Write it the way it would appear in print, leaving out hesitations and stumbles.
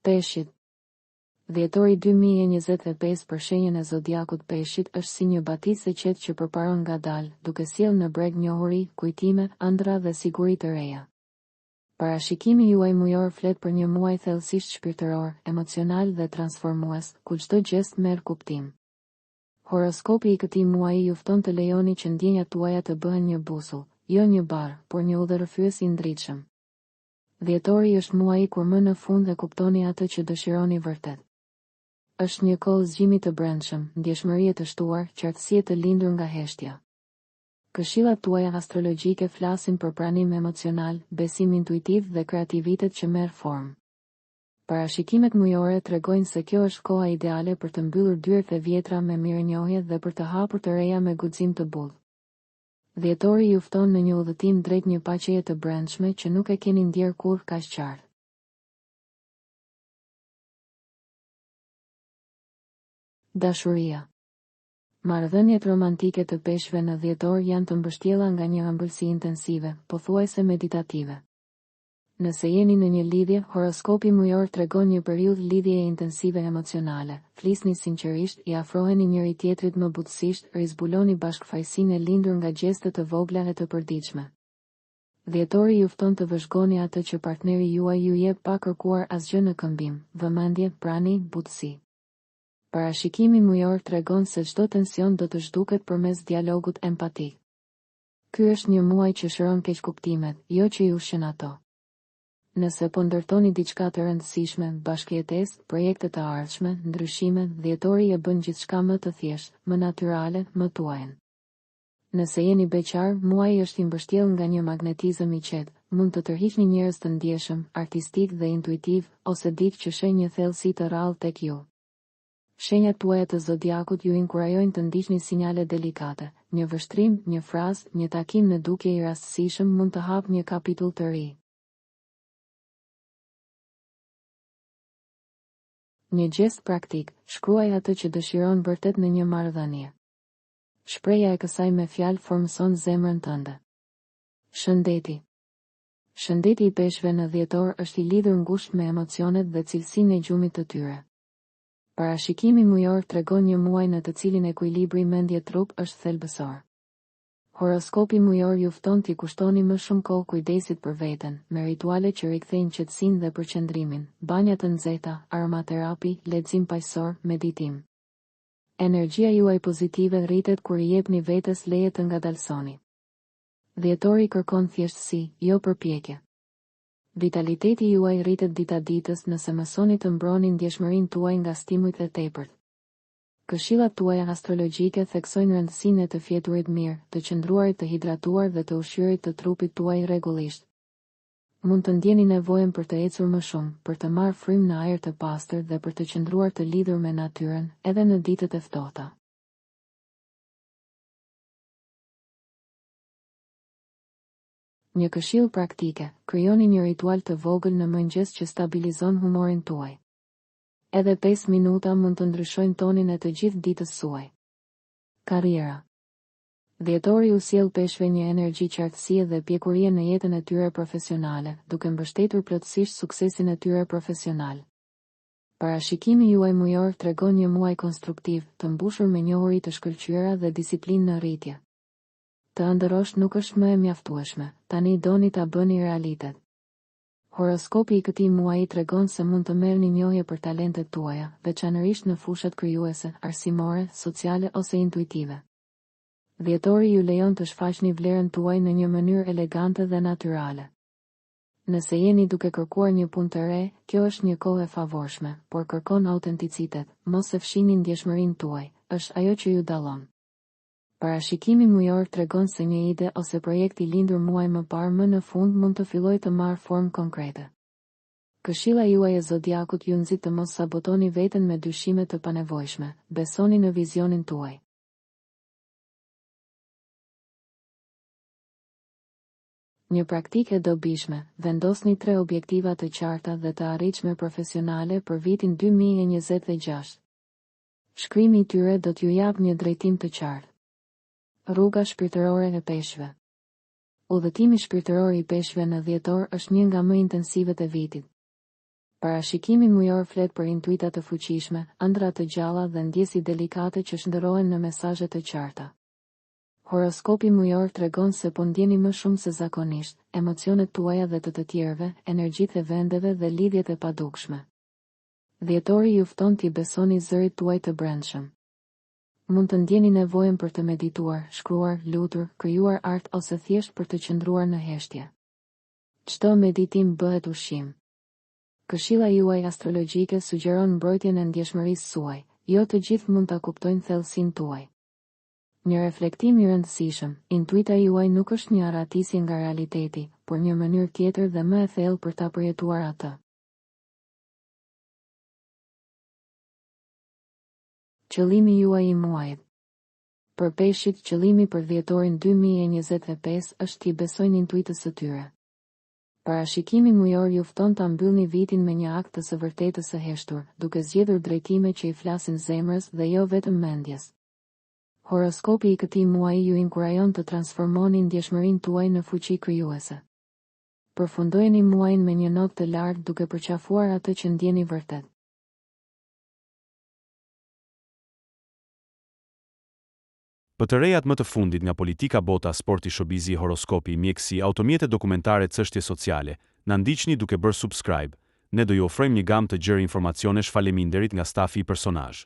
Peshqit. Dhjetori 2025 për shenjën e zodiakut Peshqit është si një batisë e qetë që përparon ngadalë, duke sjellë në breg njohuri, kujtime, ëndra dhe siguri të reja. Parashikimi juaj mujor flet për një muaj thellësisht shpirtëror, emocional dhe transformues, ku çdo gjest merr kuptim. Horoskopi i këtij muaji ju fton të lejoni që ndjenjat tuaja të bëhen një busull, jo një bar, por një udhërrëfyes i ndritshëm. Dhjetori është muaji kur më në fund e kuptoni atë që dëshironi vërtet. Është një kohë zgjimi të brendshëm, ndjeshmërie të shtuar, qartësie të lindur nga heshtja. Këshillat tuaja astrologjike flasin për pranim emocional, besim intuitiv dhe kreativitet që merr formë. Parashikimet mujore tregojnë se kjo është koha ideale për të mbyllur dyert e vjetra me mirënjohje dhe për të hapur të reja me guxim të bull. Dhjetori ju fton në një udhëtim drejt një paqeje të brendshme që nuk e keni ndjer kurrë kaq qartë. Dashuria. Marrëdhëniet romantike të peshqve në dhjetor janë të mbështjella nga një ëmbëlsi intensive, pothuajse meditative. Nëse jeni në një lidhje, horoskopi mujor tregon një periudhë lidhjeje intensive emocionale. Flisni sinqerisht, i afroheni njëri tjetrit më butësisht, rizbuloni bashkëfaqësinë e lindur nga gjeste të vogla e të përditshme. Dhjetori ju fton të vëzhgoni atë që partneri juaj ju jep pa kërkuar asgjë në këmbim, vëmendje, prani, butësi. Parashikimi mujor tregon se çdo tension do të zhduket përmes dialogut empatik. Ky është një muaj që shëron keqkuptimet, jo që i ushqen ato. Nëse po ndërtoni diçka të rëndësishme, bashkëjetesë, projekte të ardhshme, ndryshime, dhjetori e bën gjithçka më të thjeshtë, më natyrale, më tuajin. Nëse jeni beqar, muaji është i mbështjellë nga një magnetizëm i qetë, mund të tërhiqni njerëz të ndjeshëm, artistik dhe intuitiv, ose dikë që sheh një thellësi të rrallë tek ju. Shenjat tuaja të zodiakut ju inkurajojnë të ndiqni sinjale delikate. Një vështrim, një frazë, një takim në dukje i rastësishëm mund të hapë një kapitull të ri. Një gjest praktik, shkruaj atë që dëshiron vërtet në një marrëdhënie. Shpreja e kësaj me fjalë formson zemrën tënde. Shëndeti. Shëndeti i peshqve në dhjetor është i lidhur ngushtë me emocionet dhe cilësinë e gjumit të tyre. Parashikimi mujor tregon një muaj në të cilin ekuilibri mendje-trup është thelbësor. Horoskopi mujor ju fton t'i kushtoni më shumë kohë kujdesit për veten, me rituale që rikthejnë qetësinë dhe përqendrimin, banja të nxehta, aromaterapi, lexim paqësor, meditim. Energjia juaj pozitive rritet kur i jepni vetes leje të ngadalsoni. Dhjetori kërkon thjeshtësi, jo përpjekje. Vitaliteti juaj rritet dita ditës nëse mësoni të mbroni ndjeshmërinë tuaj nga stimujt e tepërt. Këshillat tuaja astrologjike theksojnë rëndësinë e të fjeturit mirë, të qëndruarit të hidratuar dhe të ushqyerit të trupit tuaj rregullisht. Mund të ndjeni nevojën për të ecur më shumë, për të marrë frymë në ajër të pastër dhe për të qëndruar të lidhur me natyrën, edhe në ditët e ftohta. Një këshill praktike, krijoni një ritual të vogël në mëngjes që stabilizon humorin tuaj. Edhe 5 minuta mund të ndryshojnë tonin e të gjithë ditës suaj. Karriera. Dhjetori u sjell peshqve një energji qartësie dhe pjekurie në jetën e tyre profesionale, duke mbështetur plotësisht suksesin e tyre profesional. Parashikimi juaj mujor tregon një muaj konstruktiv, të mbushur me njohuri të shkëlqyera dhe disiplinë në rritje. Të ëndërrosh nuk është më e mjaftueshme, tani doni ta bëni realitet. Horoskopi i këtij muaji tregon se mund të merrni njohje për talentet tuaja, veçanërisht në fushat krijuese, arsimore, sociale ose intuitive. Dhjetori ju lejon të shfaqni vlerën tuaj në një mënyrë elegante dhe natyrale. Nëse jeni duke kërkuar një punë të re, kjo është një kohë e favorshme, por kërkon autenticitet, mos e fshini ndjeshmërinë tuaj, është ajo që ju dallon. Parashikimi mujor tregon se një ide ose projekt i lindur muaj më parë më në fund mund të fillojë të marrë formë konkrete. Këshilla juaj e zodiakut ju nxit të mos sabotoni veten me dyshime të panevojshme, besoni në vizionin tuaj. Një praktikë e dobishme, vendosni 3 objektiva të qarta dhe të arritshme profesionale për vitin 2026. Shkrimi i tyre do t'ju japë një drejtim të qartë. Rruga shpirtërore e peshqve. Udhëtimi shpirtëror i peshqve në dhjetor është një nga më intensivet e vitit. Parashikimi mujor flet për intuita të fuqishme, ëndra të gjalla dhe ndjesi delikate që shndërrohen në mesazhe të qarta. Horoskopi mujor tregon se po ndjeni më shumë se zakonisht, emocionet tuaja dhe të tjerëve, energjitë e vendeve dhe lidhjet e padukshme. Dhjetori ju fton t'i besoni zërit tuaj të brendshëm. Mund të ndjeni nevojën për të medituar, shkruar, lutur, krijuar art ose thjesht për të qëndruar në heshtje. Çdo meditim bëhet ushqim. Këshilla juaj astrologjike sugjeron mbrojtjen e ndjeshmërisë suaj, jo të gjithë mund ta kuptojnë thellësinë tuaj. Një reflektim i rëndësishëm, intuita juaj nuk është një arratisje nga realiteti, por një mënyrë tjetër dhe më e thellë për ta përjetuar atë. Qëllimi juaj i muajit. Për peshqit, qëllimi për dhjetorin 2025 është t'i besojnë intuitës së tyre. Parashikimi mujor ju fton ta mbyllni vitin me një akt të së vërtetës së heshtur, duke zgjedhur drejtime që i flasin zemrës dhe jo vetëm mendjes. Horoskopi i këtij muaji ju inkurajon të transformoni ndjeshmërinë tuaj në fuqi krijuese. Përfundojeni muajin me një notë të lartë duke përqafuar atë që ndjeni vërtet. Për të rejat më të fundit nga politika, bota, sporti, shobizi, horoskopi, mjekësi, automjete dokumentare, çështje sociale, na ndiqni duke bërë subscribe. Ne do ju ofrojmë një gamë të gjerë informacionesh. Faleminderit nga stafi i personazh.